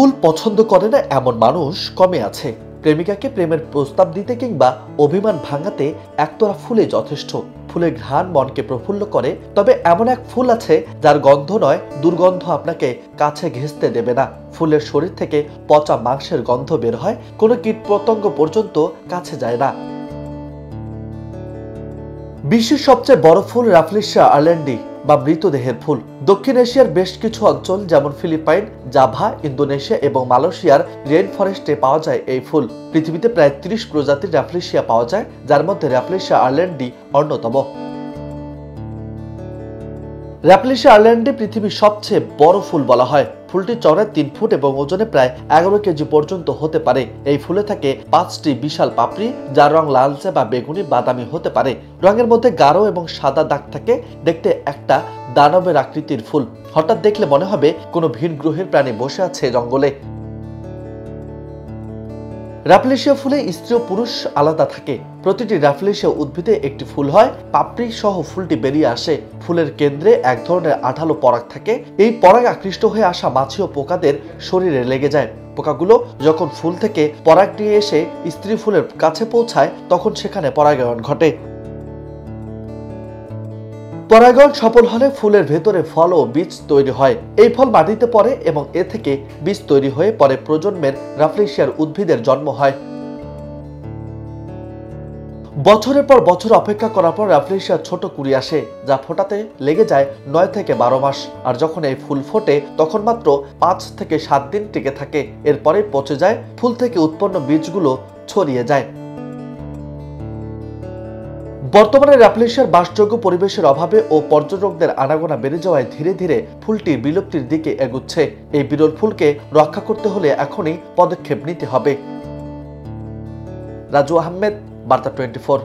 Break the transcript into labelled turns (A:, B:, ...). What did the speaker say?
A: ফুল পছন্দ করে না এমন মানুষ কমে আছে। প্রেমিকাকে প্রেমের প্রস্তাব দিতে কিংবা অভিমান ভাঙাতে একতরা ফুলে যথেষ্ট। ফুলের ঘ্রাণ মনকে প্রফুল্ল করে, তবে এমন এক ফুল আছে যার গন্ধ নয় দুর্গন্ধ আপনাকে কাছে ঘেঁষতে দেবে না। ফুলের শরীর থেকে পচা মাংসের গন্ধ বের হয়, কোনো কীটপতঙ্গ পর্যন্ত কাছে যায় না। বিশ্বের সবচেয়ে বড় ফুল রাফলেশিয়া আইল্যান্ডি বা মৃতদেহের ফুল। দক্ষিণ এশিয়ার বেশ কিছু অঞ্চল যেমন ফিলিপাইন, জাভা, ইন্দোনেশিয়া এবং মালয়েশিয়ার রেন ফরেস্টে পাওয়া যায় এই ফুল। পৃথিবীতে প্রায় 30 প্রজাতির রাফলেশিয়া পাওয়া যায়, যার মধ্যে রাফলেশিয়া আইল্যান্ডি অন্যতম। রাফলেশিয়া আইল্যান্ডে পৃথিবীর সবচেয়ে বড় ফুল বলা হয়। ফুলটি চওড়ায় 3 ফুট এবং ওজনে প্রায় 11 কেজি পর্যন্ত হতে পারে। এই ফুলে থাকে 5টি বিশাল পাপড়ি, যার রং লালচে বা বেগুনি বাদামি হতে পারে। রঙের মধ্যে গাঢ় এবং সাদা দাগ থাকে। দেখতে একটা দানবের আকৃতির ফুল। হঠাৎ দেখলে মনে হবে কোনো ভিন গ্রহের প্রাণী বসে আছে জঙ্গলে। রাফলেশিয়া ফুলে স্ত্রী ও পুরুষ আলাদা থাকে। প্রতিটি রাফলেশিয়া উদ্ভিদে একটি ফুল হয়। পাপড়ি সহ ফুলটি বেরিয়ে আসে। ফুলের কেন্দ্রে এক ধরনের আঠালো পরাগ থাকে। এই পরাগ আকৃষ্ট হয়ে আসা মাছি ও পোকাদের শরীরে লেগে যায়। পোকাগুলো যখন ফুল থেকে পরাগ নিয়ে এসে স্ত্রী ফুলের কাছে পৌঁছায়, তখন সেখানে পরাগায়ন ঘটে। পরাগায়ন সফল হলে ফুলের ভেতরে ফল ও বীজ তৈরি হয়। এই ফল মাটিতে পড়ে এবং এ থেকে বীজ তৈরি হয়ে পরে প্রজন্মের রাফলেশিয়ার উদ্ভিদের জন্ম হয়। বছরের পর বছর অপেক্ষা করার পর রাফলেশিয়ার ছোট কুঁড়ি আসে, যা ফোটাতে লেগে যায় 9 থেকে 12 মাস। আর যখন এই ফুল ফোটে তখন মাত্র 5 থেকে 7 দিন টিকে থাকে। এরপরে পচে যায়। ফুল থেকে উৎপন্ন বীজগুলো ছড়িয়ে যায়। বর্তমানে রাফলেশিয়ার বাসযোগ্য পরিবেশের অভাবে ও পর্যটকদের আনাগোনা বেড়ে যাওয়ায় ধীরে ধীরে ফুলটি বিলুপ্তির দিকে এগুচ্ছে। এই বিরল ফুলকে রক্ষা করতে হলে এখনই পদক্ষেপ নিতে হবে। রাজু আহমেদ, বার্তা 24।